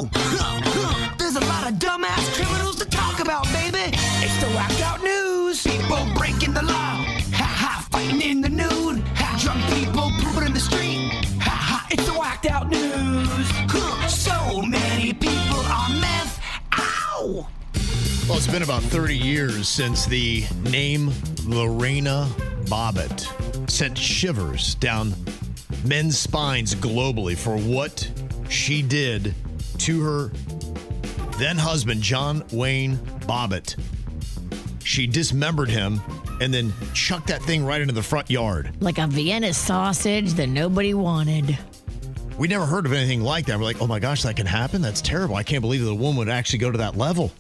whoa. There's a lot of dumbass criminals to talk about, baby. It's the whacked out news. People breaking the law. Ha-ha, fighting in the nude. Drunk people pooping in the street. Ha-ha, it's the whacked out news. So many people on meth. Ow! Well, it's been about 30 years since the name Lorena Bobbitt sent shivers down men's spines globally for what she did to her then husband, John Wayne Bobbitt. She dismembered him and then chucked that thing right into the front yard. Like a Vienna sausage that nobody wanted. We never heard of anything like that. We're like, oh my gosh, that can happen? That's terrible. I can't believe that a woman would actually go to that level.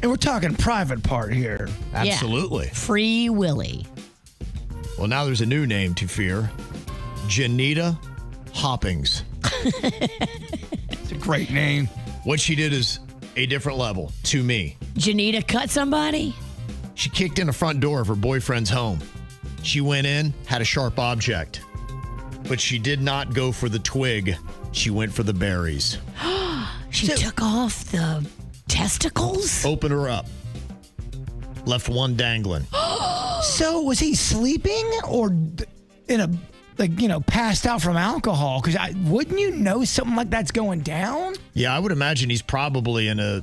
And we're talking private part here. Absolutely. Yeah. Free Willy. Well, now there's a new name to fear. Janita Hoppings. It's a great name. What she did is a different level to me. Janita cut somebody? She kicked in the front door of her boyfriend's home. She went in, had a sharp object. But she did not go for the twig. She went for the berries. She took off the testicles? Opened her up. Left one dangling. So was he sleeping or in a, passed out from alcohol? Because wouldn't you know something like that's going down? Yeah, I would imagine he's probably in a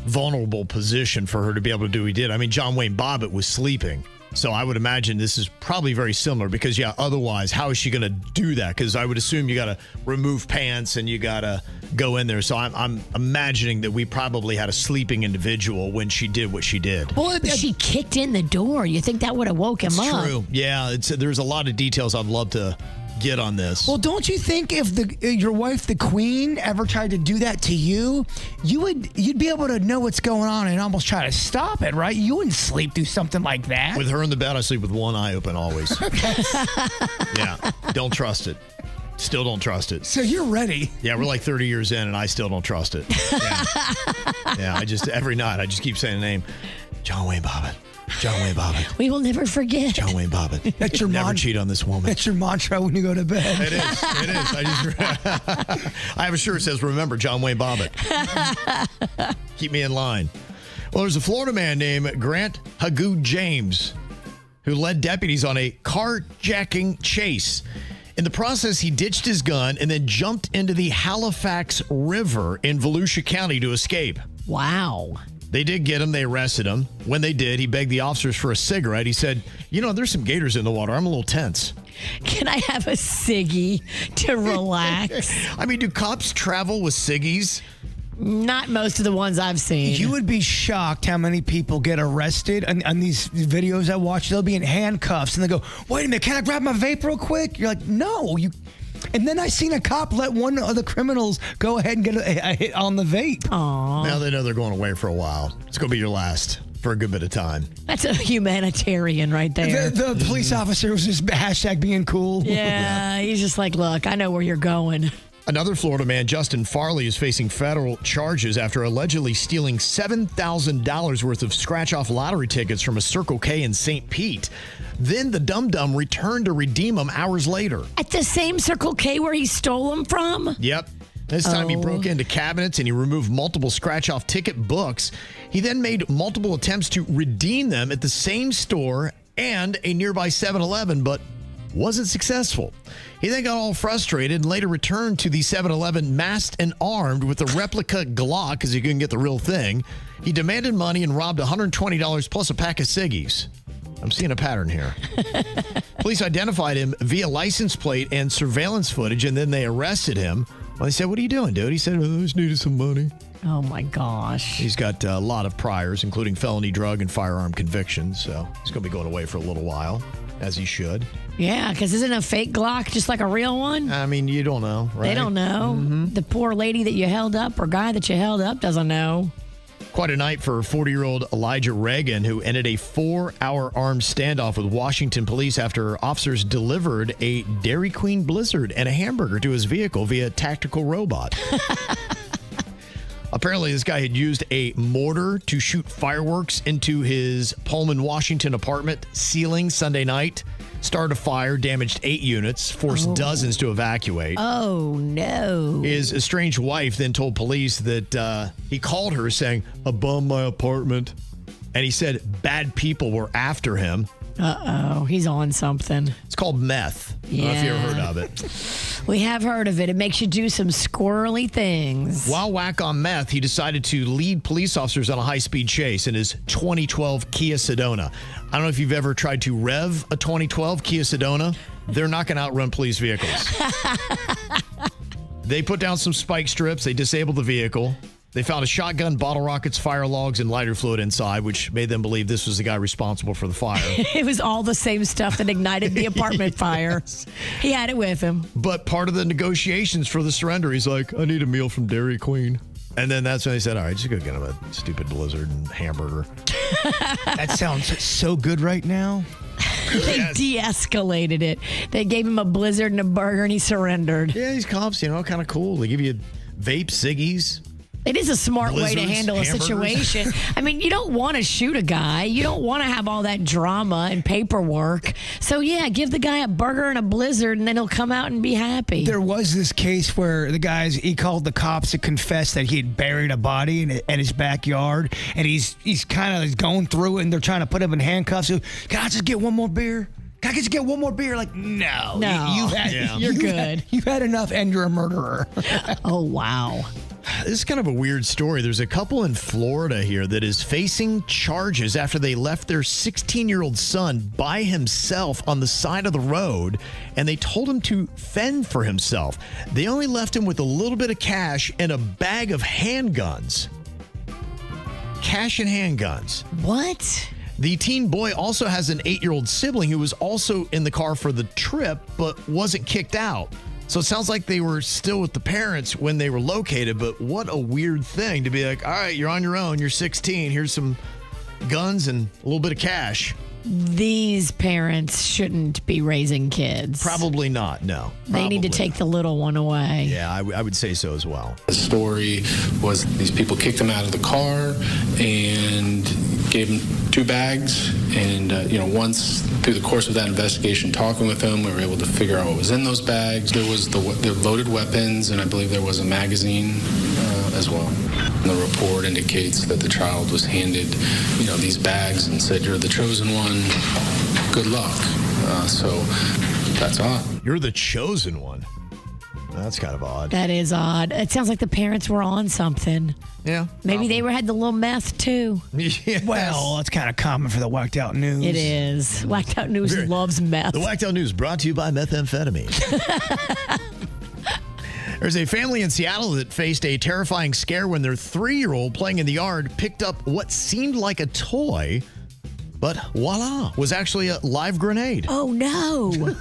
vulnerable position for her to be able to do what he did. I mean, John Wayne Bobbitt was sleeping. So I would imagine this is probably very similar because, otherwise, how is she going to do that? Because I would assume you got to remove pants and you got to go in there. So I'm imagining that we probably had a sleeping individual when she did what she did. Well, she kicked in the door. You think that would have woke him up? True. Yeah, there's a lot of details I'd love to get on this. Well, don't you think if your wife, the queen, ever tried to do that to you, you'd be able to know what's going on and almost try to stop it, right? You wouldn't sleep through something like that. With her in the bed, I sleep with one eye open always. Yeah, don't trust it. Still don't trust it. So you're ready. Yeah, we're like 30 years in and I still don't trust it. Yeah, every night I just keep saying the name, John Wayne Bobbitt. John Wayne Bobbitt. We will never forget. John Wayne Bobbitt. That's your never cheat on this woman. That's your mantra when you go to bed. It is. I have a shirt that says, remember, John Wayne Bobbitt. Keep me in line. Well, there's a Florida man named Grant Hagood James who led deputies on a carjacking chase. In the process, he ditched his gun and then jumped into the Halifax River in Volusia County to escape. Wow. They did get him. They arrested him. When they did, he begged the officers for a cigarette. He said, there's some gators in the water. I'm a little tense. Can I have a ciggy to relax? I mean, do cops travel with ciggies? Not most of the ones I've seen. You would be shocked how many people get arrested on these videos I watch. They'll be in handcuffs and they go, wait a minute, can I grab my vape real quick? You're like, no, you... And then I seen a cop let one of the criminals go ahead and get a hit on the vape. Aww. Now they know they're going away for a while. It's going to be your last for a good bit of time. That's a humanitarian right there. The police officer was just hashtag being cool. Yeah, he's just like, look, I know where you're going. Another Florida man, Justin Farley, is facing federal charges after allegedly stealing $7,000 worth of scratch-off lottery tickets from a Circle K in St. Pete. Then the dum-dum returned to redeem them hours later. At the same Circle K where he stole them from? Yep. This time he broke into cabinets and he removed multiple scratch-off ticket books. He then made multiple attempts to redeem them at the same store and a nearby 7-Eleven, but wasn't successful. He then got all frustrated and later returned to the 7-Eleven masked and armed with a replica Glock because he couldn't get the real thing. He demanded money and robbed $120 plus a pack of ciggies. I'm seeing a pattern here. Police identified him via license plate and surveillance footage, and then they arrested him. Well, they said, what are you doing, dude? He said, I just needed some money. Oh, my gosh. He's got a lot of priors, including felony drug and firearm convictions, so he's going to be going away for a little while, as he should. Yeah, because isn't a fake Glock just like a real one? I mean, you don't know, right? They don't know. Mm-hmm. The poor lady that you held up or guy that you held up doesn't know. Quite a night for 40-year-old Elijah Reagan, who ended a 4-hour armed standoff with Washington police after officers delivered a Dairy Queen Blizzard and a hamburger to his vehicle via tactical robot. Apparently, this guy had used a mortar to shoot fireworks into his Pullman, Washington apartment ceiling Sunday night. started a fire, damaged 8 units, forced dozens to evacuate. Oh, no. His estranged wife then told police that he called her saying, "I bombed my apartment." And he said bad people were after him. Uh-oh, he's on something. It's called meth. I don't know if you ever heard of it. We have heard of it. It makes you do some squirrely things. While whack on meth, he decided to lead police officers on a high-speed chase in his 2012 Kia Sedona. I don't know if you've ever tried to rev a 2012 Kia Sedona. They're not going to outrun police vehicles. They put down some spike strips. They disabled the vehicle. They found a shotgun, bottle rockets, fire logs, and lighter fluid inside, which made them believe this was the guy responsible for the fire. It was all the same stuff that ignited the apartment fire. He had it with him. But part of the negotiations for the surrender, he's like, "I need a meal from Dairy Queen." And then that's when he said, "All right, just go get him a stupid Blizzard and hamburger." That sounds so good right now. They de-escalated it. They gave him a Blizzard and a burger, and he surrendered. Yeah, these cops, kind of cool. They give you vape ciggies. It is a smart way to Blizzards, handle a hamburgers. situation. I mean, you don't want to shoot a guy. You don't want to have all that drama and paperwork. So, yeah, give the guy a burger and a Blizzard, and then he'll come out and be happy. There was this case where he called the cops to confess that he had buried a body in his backyard, and he's kind of going through it, and they're trying to put him in handcuffs. So, "Can I just get one more beer? Can I just get one more beer?" Like, no. You're good. You've had enough, and you're a murderer. Oh, wow. This is kind of a weird story. There's a couple in Florida here that is facing charges after they left their 16-year-old son by himself on the side of the road, and they told him to fend for himself. They only left him with a little bit of cash and a bag of handguns. Cash and handguns. What? The teen boy also has an 8-year-old sibling who was also in the car for the trip but wasn't kicked out. So it sounds like they were still with the parents when they were located, but what a weird thing to be like, "All right, you're on your own, you're 16, here's some guns and a little bit of cash." These parents shouldn't be raising kids. Probably not, no. They need to Probably take not. the little one away. Yeah, I would say so as well. The story was these people kicked him out of the car and gave him 2 bags. And, once through the course of that investigation, talking with him, we were able to figure out what was in those bags. There was the loaded weapons, and I believe there was a magazine as well. And the report indicates that the child was handed, these bags and said, "You're the chosen one. Good luck." So that's odd. You're the chosen one. That's kind of odd. That is odd. It sounds like the parents were on something. Yeah. Maybe they had the little meth too. Yes. Well, that's kind of common for the whacked out news. It is. Whacked Out News loves meth. The Whacked Out News brought to you by methamphetamine. There's a family in Seattle that faced a terrifying scare when their 3-year-old playing in the yard picked up what seemed like a toy, but voila, was actually a live grenade. Oh, no. Who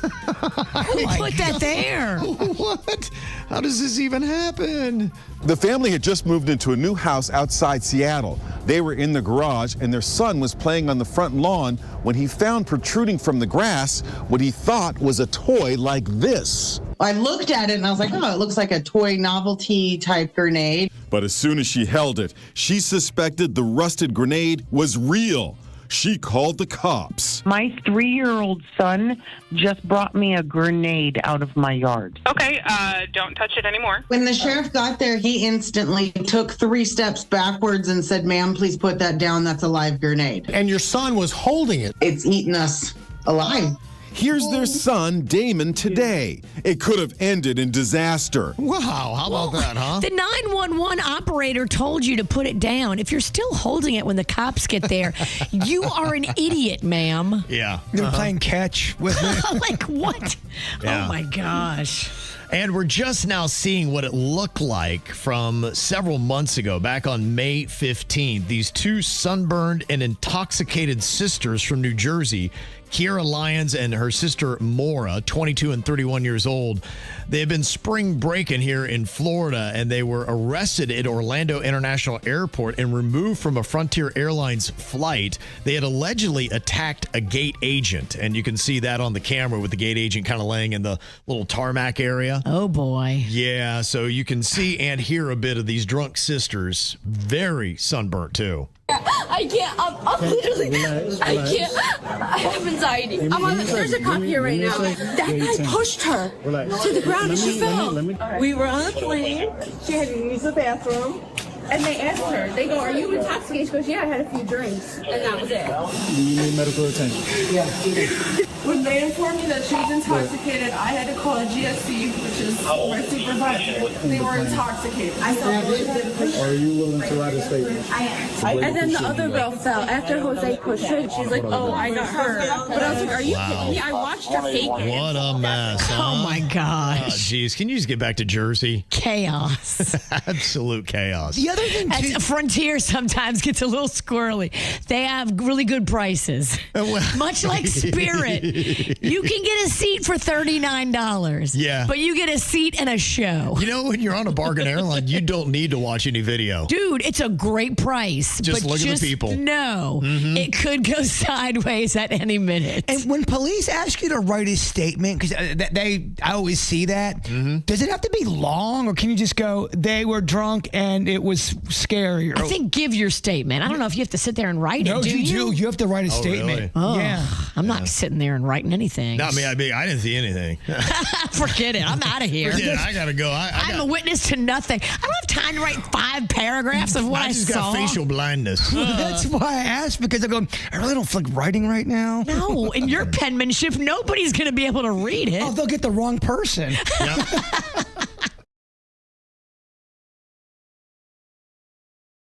put that there? What? How does this even happen? The family had just moved into a new house outside Seattle. They were in the garage, and their son was playing on the front lawn when he found protruding from the grass what he thought was a toy like this. I looked at it and I was like, oh, it looks like a toy novelty type grenade. But as soon as she held it, she suspected the rusted grenade was real. She called the cops. My 3-year-old son just brought me a grenade out of my yard. Okay, don't touch it anymore. When the sheriff got there, he instantly took 3 steps backwards and said, "Ma'am, please put that down. That's a live grenade." And your son was holding it. It's eating us alive. Here's their son, Damon, today. It could have ended in disaster. Wow, how about that, huh? The 911 operator told you to put it down. If you're still holding it when the cops get there, you are an idiot, ma'am. Yeah. They're playing catch with me. Like, what? Yeah. Oh, my gosh. And we're just now seeing what it looked like from several months ago, back on May 15th. These 2 sunburned and intoxicated sisters from New Jersey, Kiera Lyons and her sister Maura, 22 and 31 years old. They had been spring breaking here in Florida, and they were arrested at Orlando International Airport and removed from a Frontier Airlines flight. They had allegedly attacked a gate agent, and you can see that on the camera with the gate agent kind of laying in the little tarmac area. Oh, boy. Yeah, so you can see and hear a bit of these drunk sisters, very sunburnt too. I I can't. I'm literally. I can't. I have anxiety. There's a cop here right now. That guy pushed her to the ground and she fell. We were on a plane. She had to use the bathroom. And they asked her, they go, "Are you intoxicated?" She goes, "Yeah, I had a few drinks." And that was it. Do you need medical attention? Yeah. When they informed me that she was intoxicated, I had to call a GSC, which is my supervisor. They were intoxicated. I felt Are you willing to write a statement? I am. And then the other girl fell. After Jose pushed her, she's like, "Oh, I got hurt." But I was like, "Are you kidding me? I watched her fake it." What a mess. Huh? Oh my Oh, gosh. jeez. Can you just get back to Jersey? Chaos. Absolute chaos. The other thing, too, At Frontier sometimes gets a little squirrely. They have really good prices. Much like Spirit. You can get a seat for $39. Yeah. But you get a seat and a show. You know, when you're on a bargain airline, you don't need to watch any video. Dude, it's a great price. Just but look at the people. No, it could go sideways at any minute. and when police ask you to write a statement, because I always see that, does it have to be long, or can you just go, "They were drunk and it was scary"? I think give your statement. I don't know if you have to sit there and write no, it. Do you do. You have to write a Oh, statement. really? Oh, Yeah. I'm not sitting there and writing anything. Not me. I didn't see anything. Forget it. I'm out of here. I gotta go. I'm a witness to nothing. I don't have time to write 5 paragraphs of what I just saw. got facial blindness. That's why I asked, because I go, I really don't feel like writing right now. No, in your penmanship, nobody's going to be able to read it. Oh, they'll get the wrong person. Yep.